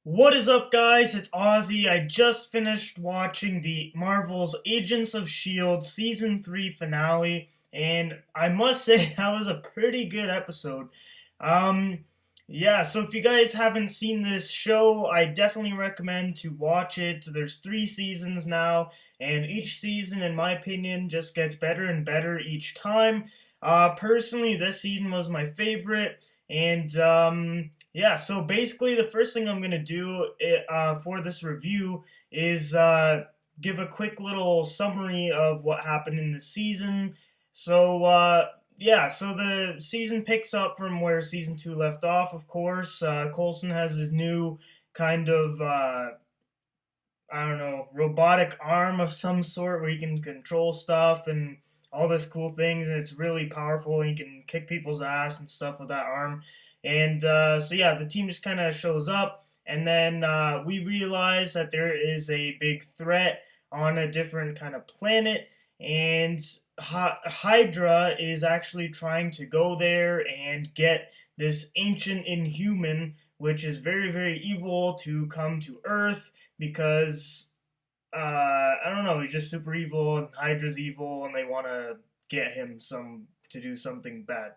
What is up, guys? It's Ozzy. I just finished watching the Marvel's Agents of S.H.I.E.L.D. Season 3 finale, and I must say that was a pretty good episode. Um, so if you guys haven't seen this show, I definitely recommend to watch it. There's 3 seasons now, and each season, in my opinion, just gets better and better each time. Personally, this season was my favorite, and so basically, the first thing I'm gonna do for this review is give a quick little summary of what happened in the season. So the season picks up from where season 2 left off. Of course, Coulson has his new kind of I don't know, robotic arm of some sort where he can control stuff and all this cool things, and it's really powerful. He can kick people's ass and stuff with that arm. And the team just kind of shows up, and then we realize that there is a big threat on a different kind of planet, and Hydra is actually trying to go there and get this ancient inhuman, which is very, very evil, to come to Earth because I don't know, he's just super evil and Hydra's evil and they want to get him some to do something bad.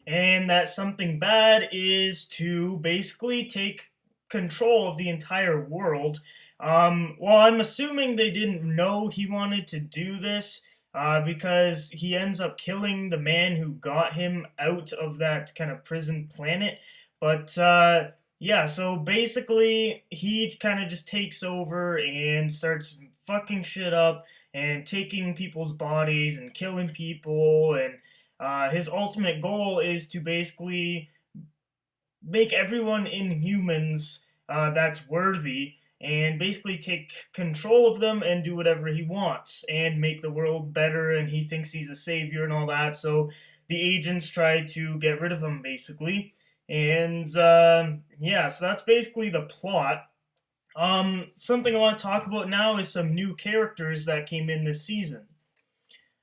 And that something bad is to basically take control of the entire world. Well, I'm assuming they didn't know he wanted to do this because he ends up killing the man who got him out of that kind of prison planet. So basically, he kind of just takes over and starts fucking shit up and taking people's bodies and killing people. And his ultimate goal is to basically make everyone inhumans that's worthy and basically take control of them and do whatever he wants and make the world better. And he thinks he's a savior and all that. So the agents try to get rid of him, basically. And so that's basically the plot. Something I want to talk about now is some new characters that came in this season.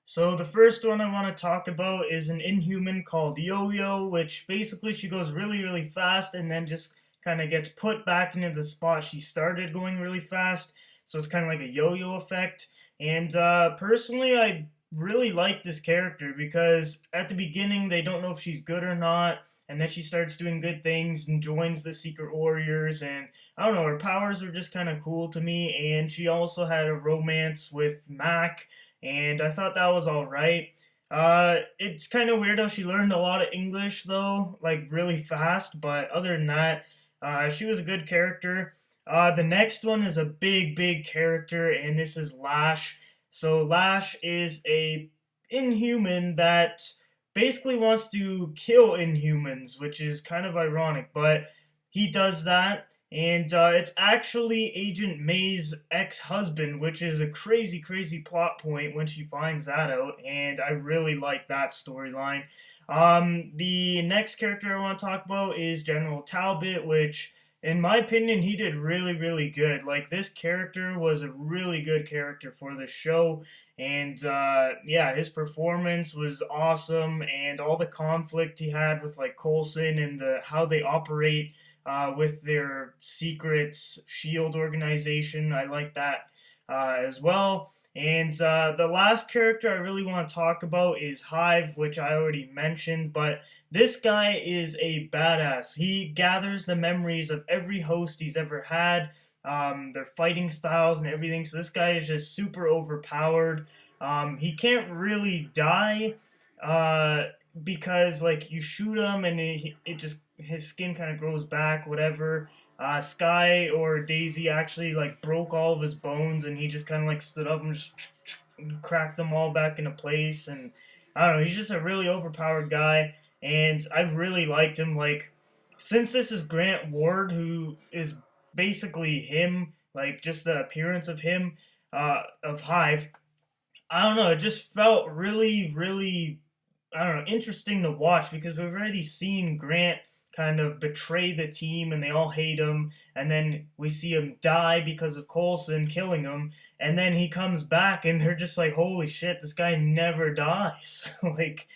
So the first one I want to talk about is an Inhuman called Yo-Yo, which basically she goes really, really fast and then just kind of gets put back into the spot she started going really fast. So it's kind of like a yo-yo effect. And personally, I really like this character because at the beginning they don't know if she's good or not, and then she starts doing good things and joins the Secret Warriors, and I don't know, her powers were just kind of cool to me, and she also had a romance with Mac, and I thought that was alright. It's kind of weird how she learned a lot of English, though, like really fast, but other than that, she was a good character. The next one is a big, big character, and this is Lash. So Lash is a Inhuman that basically wants to kill Inhumans, which is kind of ironic, but he does that. And it's actually Agent May's ex-husband, which is a crazy, crazy plot point when she finds that out, and I really like that storyline. The next character I want to talk about is General Talbot, which, in my opinion, he did really, really good. Like, this character was a really good character for the show, and his performance was awesome, and all the conflict he had with like Coulson and how they operate with their secret shield organization. I like that as well. And the last character I really want to talk about is Hive, which I already mentioned, but this guy is a badass. He gathers the memories of every host he's ever had, their fighting styles and everything. So this guy is just super overpowered. He can't really die uh, because like you shoot him and it just his skin kind of grows back, whatever. Sky or Daisy actually like broke all of his bones, and he just kind of like stood up and just cracked them all back into place. And I don't know, he's just a really overpowered guy, and I really liked him. Like, since this is Grant Ward, who is basically him, like just the appearance of him, of Hive, I don't know, it just felt really, really, I don't know, interesting to watch because we've already seen Grant kind of betray the team and they all hate him, and then we see him die because of Coulson killing him, and then he comes back and they're just like, holy shit, this guy never dies. Like,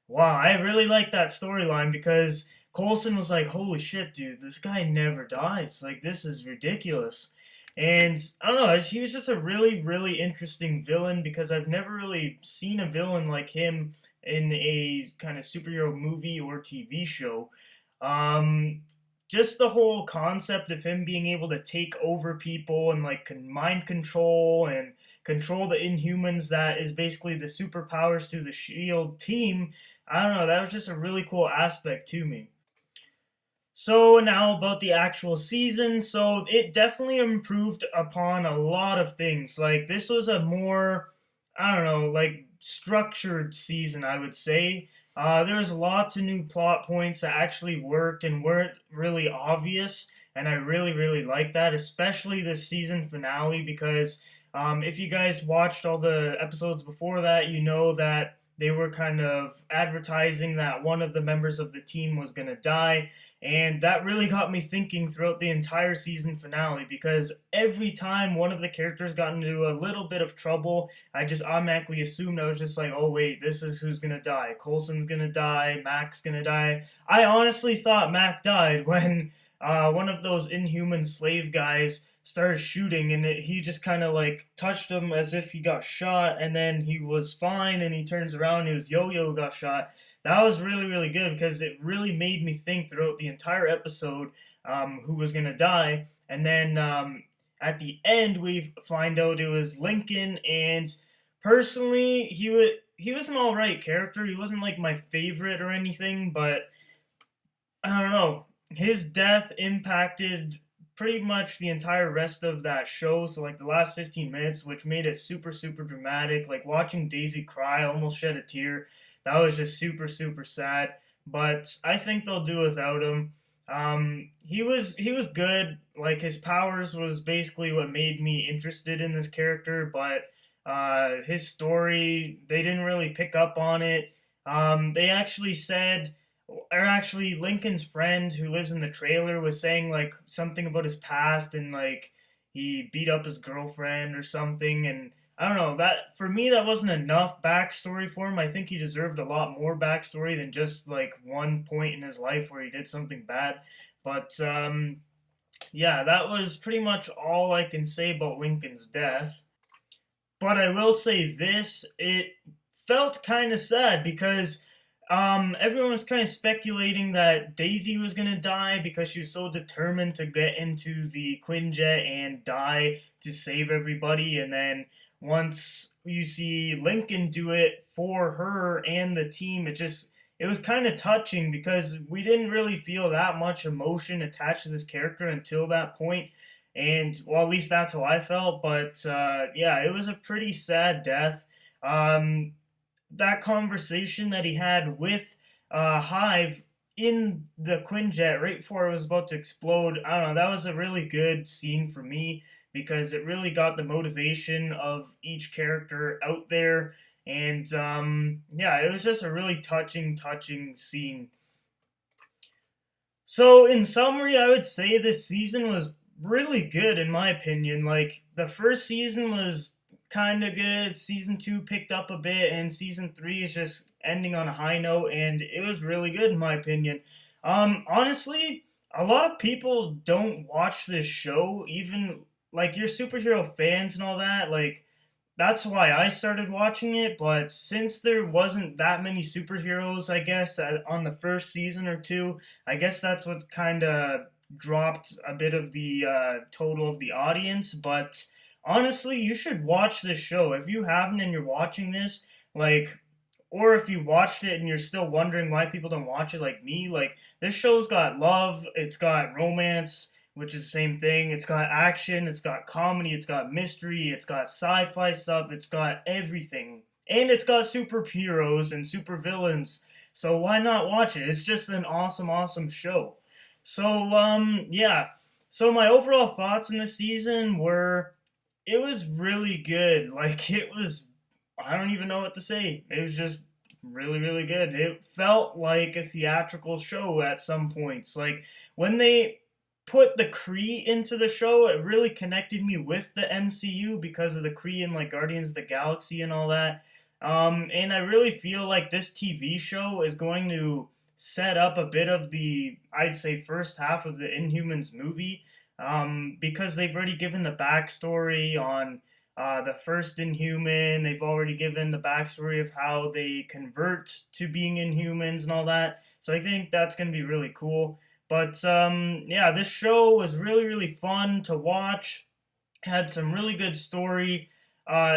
wow, I really like that storyline because Coulson was like, holy shit, dude, this guy never dies. Like, this is ridiculous. And I don't know, he was just a really, really interesting villain because I've never really seen a villain like him in a kind of superhero movie or TV show. Um, just the whole concept of him being able to take over people and like mind control and control the Inhumans, that is basically the superpowers to the Shield team. I don't know, that was just a really cool aspect to me. So now about the actual season. So it definitely improved upon a lot of things. Like this was a more, I don't know, like structured season, I would say. There was lots of new plot points that actually worked and weren't really obvious, and I really, really like that, especially this season finale because if you guys watched all the episodes before that, you know that they were kind of advertising that one of the members of the team was going to die, and that really got me thinking throughout the entire season finale because every time one of the characters got into a little bit of trouble, I just automatically assumed, I was just like, oh wait, this is who's gonna die. Coulson's gonna die, Mac's gonna die. I honestly thought Mac died when one of those Inhuman slave guys started shooting, and he just kind of like touched him as if he got shot, and then he was fine, and he turns around and he was Yo-Yo got shot. That was really, really good because it really made me think throughout the entire episode who was going to die. And then at the end, we find out it was Lincoln. And personally, he was an alright character. He wasn't like my favorite or anything, but I don't know. His death impacted pretty much the entire rest of that show. So, like the last 15 minutes, which made it super, super dramatic. Like watching Daisy cry, I almost shed a tear. That was just super, super sad. But I think they'll do without him. He was good. Like his powers was basically what made me interested in this character. But his story, they didn't really pick up on it. They actually said, or actually Lincoln's friend who lives in the trailer was saying like something about his past and like he beat up his girlfriend or something, and I don't know, that for me that wasn't enough backstory for him. I think he deserved a lot more backstory than just like one point in his life where he did something bad. But yeah, that was pretty much all I can say about Lincoln's death. But I will say this, it felt kind of sad because everyone was kind of speculating that Daisy was going to die because she was so determined to get into the Quinjet and die to save everybody. And then once you see Lincoln do it for her and the team, it was kind of touching because we didn't really feel that much emotion attached to this character until that point. And well, at least that's how I felt. But yeah, it was a pretty sad death. Um, that conversation that he had with Hive in the Quinjet right before it was about to explode, I don't know, that was a really good scene for me because it really got the motivation of each character out there. And yeah, it was just a really touching, touching scene. So, in summary, I would say this season was really good in my opinion. Like, the first season was kind of good, season 2 picked up a bit, and season 3 is just ending on a high note, and it was really good in my opinion. Honestly, a lot of people don't watch this show, even like your superhero fans and all that. Like, that's why I started watching it, but since there wasn't that many superheroes, I guess, on the first season or two, I guess that's what kind of dropped a bit of the total of the audience. But honestly, you should watch this show. If you haven't and you're watching this, like, or if you watched it and you're still wondering why people don't watch it like me, like, this show's got love, it's got romance, which is the same thing. It's got action, it's got comedy, it's got mystery, it's got sci-fi stuff, it's got everything. And it's got superheroes and supervillains. So why not watch it? It's just an awesome, awesome show. So yeah. So my overall thoughts in the season were it was really good. Like it was I don't even know what to say. It was just really, really good. It felt like a theatrical show at some points. Like when they put the Kree into the show, it really connected me with the MCU because of the Kree and like Guardians of the Galaxy and all that. And I really feel like this TV show is going to set up a bit of the, I'd say, first half of the Inhumans movie, because they've already given the backstory on the first Inhuman. They've already given the backstory of how they convert to being Inhumans and all that. So I think that's going to be really cool. But yeah, this show was really, really fun to watch. Had some really good story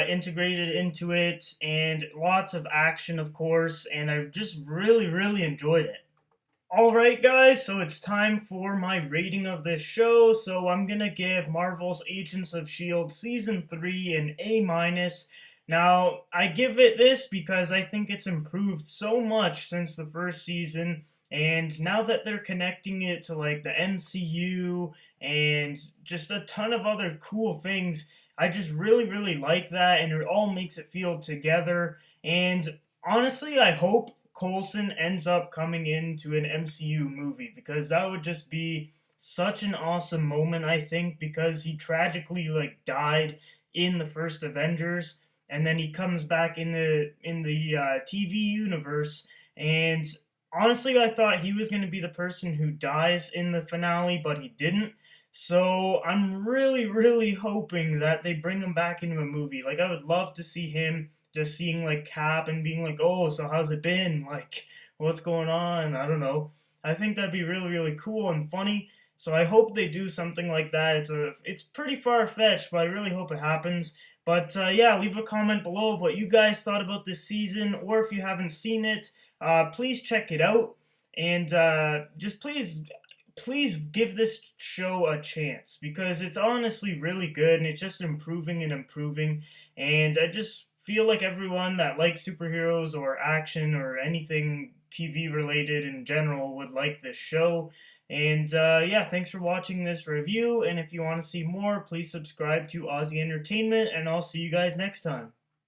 integrated into it, and lots of action, of course. And I just really, really enjoyed it. Alright, guys, so it's time for my rating of this show. So I'm gonna give Marvel's Agents of S.H.I.E.L.D. Season 3 an A minus. Now, I give it this because I think it's improved so much since the first season, and now that they're connecting it to like the MCU and just a ton of other cool things, I just really, really like that, and it all makes it feel together. And honestly, I hope Coulson ends up coming into an MCU movie, because that would just be such an awesome moment, I think, because he tragically like died in the first Avengers, and then he comes back in the TV universe. And honestly, I thought he was going to be the person who dies in the finale, but he didn't. So I'm really, really hoping that they bring him back into a movie. Like, I would love to see him just seeing like Cap and being like, "Oh, so how's it been? Like, what's going on?" I don't know. I think that'd be really, really cool and funny. So I hope they do something like that. It's pretty far fetched, but I really hope it happens. But yeah, leave a comment below of what you guys thought about this season, or if you haven't seen it, please check it out, and just please give this show a chance, because it's honestly really good, and it's just improving and improving. And I just feel like everyone that likes superheroes or action or anything TV related in general would like this show. And yeah, thanks for watching this review. And if you want to see more, please subscribe to Aussie Entertainment, and I'll see you guys next time.